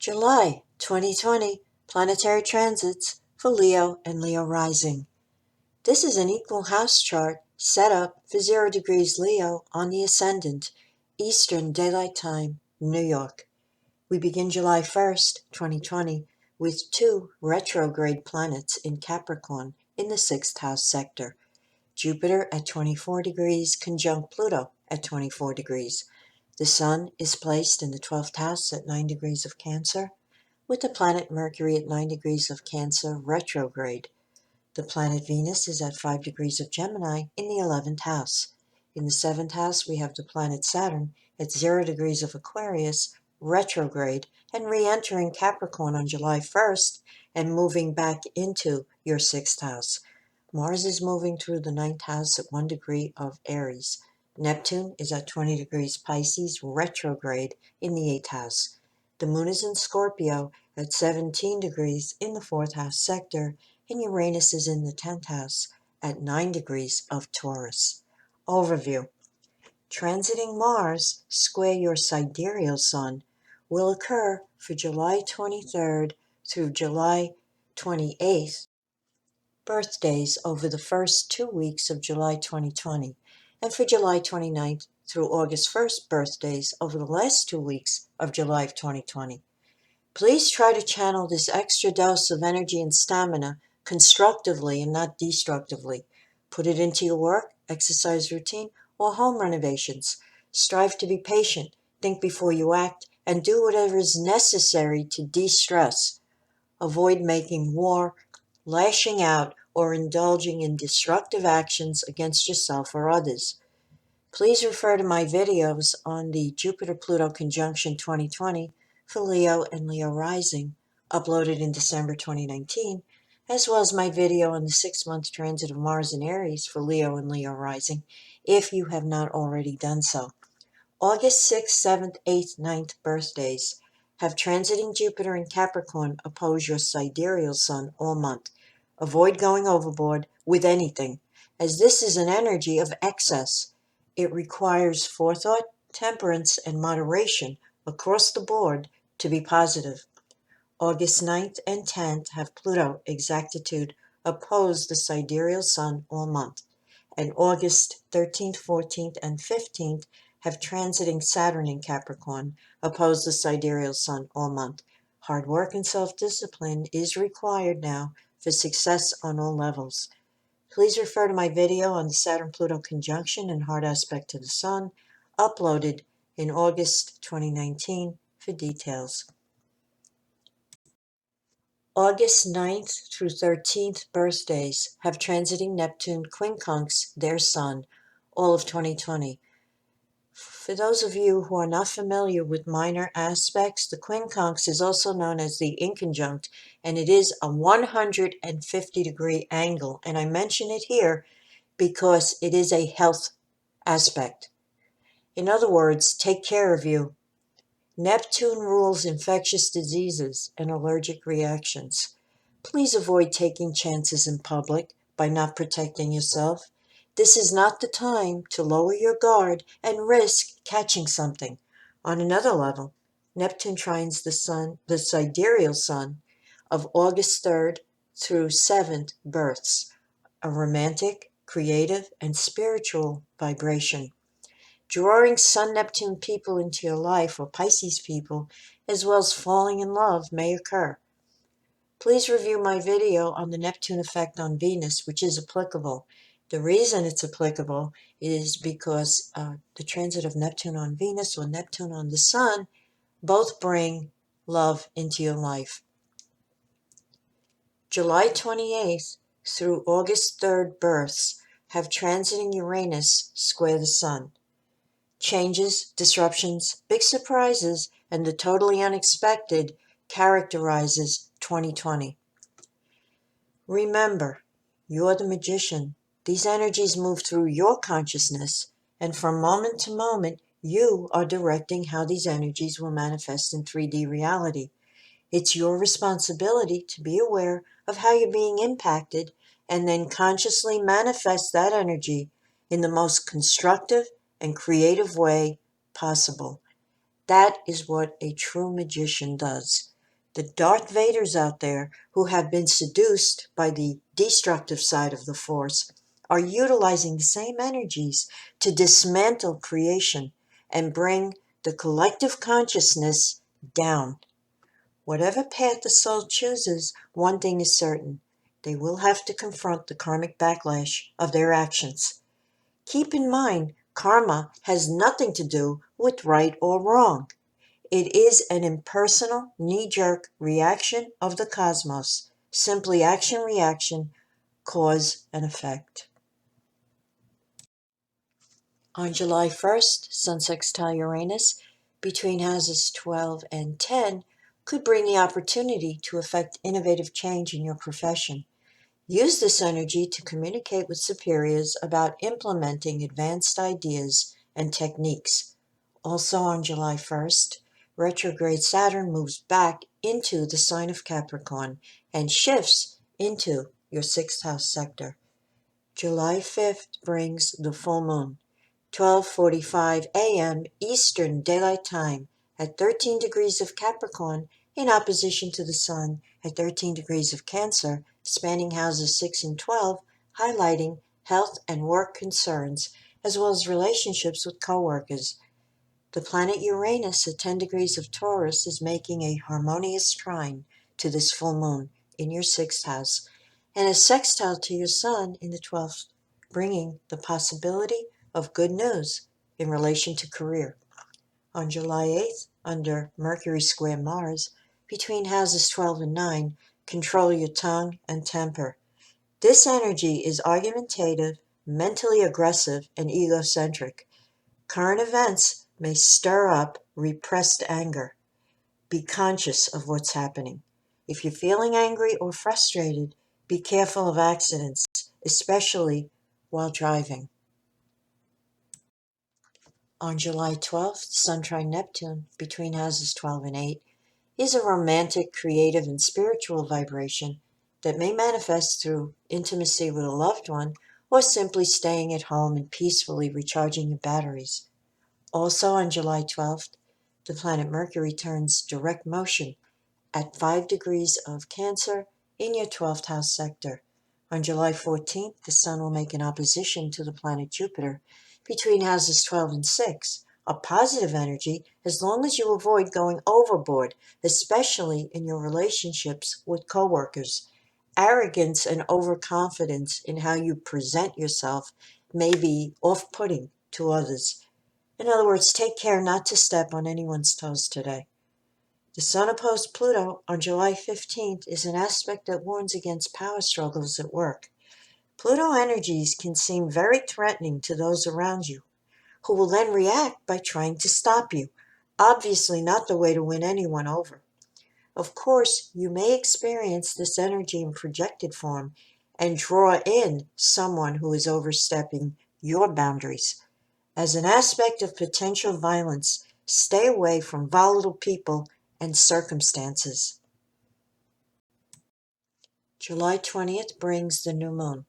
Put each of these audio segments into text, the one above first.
July 2020 Planetary Transits for Leo and Leo Rising. This is an equal house chart set up for 0 degrees Leo on the Ascendant, Eastern Daylight Time, New York. We begin July 1st, 2020, with 2 retrograde planets in Capricorn in the 6th house sector. Jupiter at 24 degrees conjunct Pluto at 24 degrees. The Sun is placed in the 12th house at 9 degrees of Cancer, with the planet Mercury at 9 degrees of Cancer retrograde. The planet Venus is at 5 degrees of Gemini in the 11th house. In the 7th house, we have the planet Saturn at 0 degrees of Aquarius retrograde and re-entering Capricorn on July 1st and moving back into your 6th house. Mars is moving through the 9th house at 1 degree of Aries. Neptune is at 20 degrees Pisces retrograde in the 8th house. The moon is in Scorpio at 17 degrees in the 4th house sector, and Uranus is in the 10th house at 9 degrees of Taurus. Overview. Transiting Mars square your sidereal sun will occur for July 23rd through July 28th, birthdays over the first 2 weeks of July 2020, and for July 29th through August 1st, birthdays over the last 2 weeks of July of 2020. Please try to channel this extra dose of energy and stamina constructively and not destructively. Put it into your work, exercise routine, or home renovations. Strive to be patient, think before you act, and do whatever is necessary to de-stress. Avoid making war, lashing out, or indulging in destructive actions against yourself or others. Please refer to my videos on the Jupiter-Pluto conjunction 2020 for Leo and Leo Rising, uploaded in December 2019, as well as my video on the 6-month transit of Mars in Aries for Leo and Leo Rising, if you have not already done so. August 6th, 7th, 8th, 9th birthdays have transiting Jupiter in Capricorn oppose your sidereal sun all month. Avoid going overboard with anything, as this is an energy of excess. It requires forethought, temperance, and moderation across the board to be positive. August 9th and 10th have Pluto exactitude oppose the sidereal sun all month, and August 13th, 14th, and 15th have transiting Saturn in Capricorn oppose the sidereal sun all month. Hard work and self-discipline is required now for success on all levels. Please refer to my video on the Saturn-Pluto conjunction and hard aspect to the Sun, uploaded in August 2019 for details. August 9th through 13th birthdays have transiting Neptune quincunx their Sun, all of 2020. For those of you who are not familiar with minor aspects, the quincunx is also known as the inconjunct, and it is a 150-degree angle. And I mention it here because it is a health aspect. In other words, take care of you. Neptune rules infectious diseases and allergic reactions. Please avoid taking chances in public by not protecting yourself. This is not the time to lower your guard and risk catching something. On another level, Neptune trines the Sun, the sidereal sun, of August 3rd through 7th births, a romantic, creative, and spiritual vibration. Drawing Sun-Neptune people into your life, or Pisces people, as well as falling in love, may occur. Please review my video on the Neptune effect on Venus, which is applicable. The reason it's applicable is because the transit of Neptune on Venus or Neptune on the Sun both bring love into your life. July 28th through August 3rd births have transiting Uranus square the Sun. Changes, disruptions, big surprises, and the totally unexpected characterizes 2020. Remember, you're the magician. These energies move through your consciousness, and from moment to moment, you are directing how these energies will manifest in 3D reality. It's your responsibility to be aware of how you're being impacted and then consciously manifest that energy in the most constructive and creative way possible. That is what a true magician does. The Darth Vaders out there who have been seduced by the destructive side of the Force are utilizing the same energies to dismantle creation and bring the collective consciousness down. Whatever path the soul chooses, one thing is certain: they will have to confront the karmic backlash of their actions. Keep in mind, karma has nothing to do with right or wrong. It is an impersonal, knee-jerk reaction of the cosmos. Simply action-reaction, cause and effect. On July 1st, Sun sextile Uranus between houses 12 and 10 could bring the opportunity to effect innovative change in your profession. Use this energy to communicate with superiors about implementing advanced ideas and techniques. Also on July 1st, retrograde Saturn moves back into the sign of Capricorn and shifts into your sixth house sector. July 5th brings the full moon, 12:45 a.m. Eastern Daylight Time at 13 degrees of Capricorn in opposition to the Sun at 13 degrees of Cancer, spanning houses 6 and 12, highlighting health and work concerns, as well as relationships with coworkers. The planet Uranus at 10 degrees of Taurus is making a harmonious trine to this full moon in your sixth house, and a sextile to your Sun in the 12th, bringing the possibility of good news in relation to career. On July 8th, under Mercury square Mars, between houses 12 and 9, control your tongue and temper. This energy is argumentative, mentally aggressive, and egocentric. Current events may stir up repressed anger. Be conscious of what's happening. If you're feeling angry or frustrated, be careful of accidents, especially while driving. On July 12th, Sun trine Neptune between houses 12 and 8 is a romantic, creative, and spiritual vibration that may manifest through intimacy with a loved one or simply staying at home and peacefully recharging your batteries. Also on July 12th, the planet Mercury turns direct motion at 5 degrees of Cancer in your 12th house sector. On July 14th, the Sun will make an opposition to the planet Jupiter between houses 12 and 6, a positive energy as long as you avoid going overboard, especially in your relationships with coworkers. Arrogance and overconfidence in how you present yourself may be off-putting to others. In other words, take care not to step on anyone's toes today. The Sun opposed Pluto on July 15th is an aspect that warns against power struggles at work. Pluto energies can seem very threatening to those around you, who will then react by trying to stop you. Obviously not the way to win anyone over. Of course, you may experience this energy in projected form and draw in someone who is overstepping your boundaries. As an aspect of potential violence, stay away from volatile people and circumstances. July 20th brings the new moon,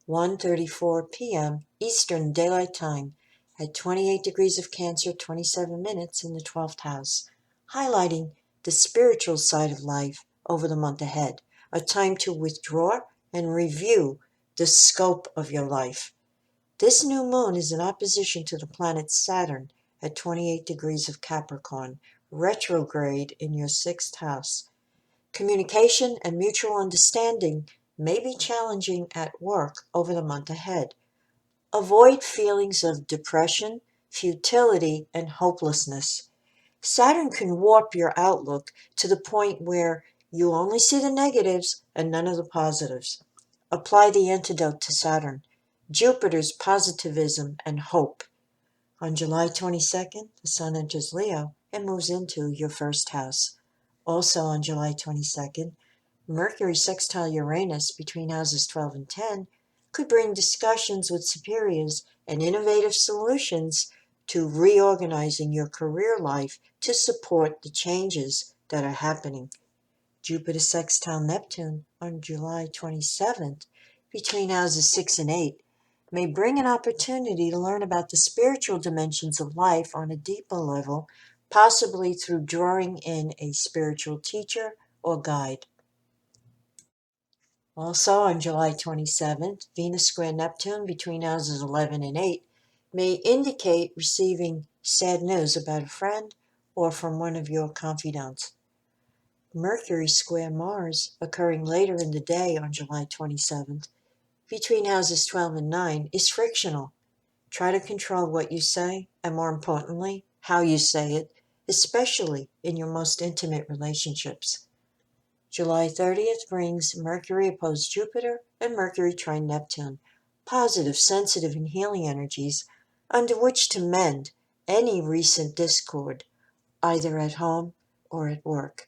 1:34 p.m. Eastern Daylight Time at 28 degrees of Cancer, 27 minutes in the 12th house, highlighting the spiritual side of life over the month ahead, a time to withdraw and review the scope of your life. This new moon is in opposition to the planet Saturn at 28 degrees of Capricorn, retrograde in your sixth house. Communication and mutual understanding may be challenging at work over the month ahead. Avoid feelings of depression, futility, and hopelessness. Saturn can warp your outlook to the point where you only see the negatives and none of the positives. Apply the antidote to Saturn, Jupiter's positivism and hope. On July 22nd, the Sun enters Leo and moves into your first house. Also on July 22nd, Mercury sextile Uranus between houses 12 and 10 could bring discussions with superiors and innovative solutions to reorganizing your career life to support the changes that are happening. Jupiter sextile Neptune on July 27th between houses 6 and 8 may bring an opportunity to learn about the spiritual dimensions of life on a deeper level possibly through drawing in a spiritual teacher or guide. Also, on July 27th, Venus square Neptune between houses 11 and 8 may indicate receiving sad news about a friend or from one of your confidants. Mercury square Mars, occurring later in the day on July 27th, between houses 12 and 9, is frictional. Try to control what you say, and more importantly, how you say it, especially in your most intimate relationships. July 30th brings Mercury opposed Jupiter and Mercury trine Neptune, positive, sensitive, and healing energies under which to mend any recent discord, either at home or at work.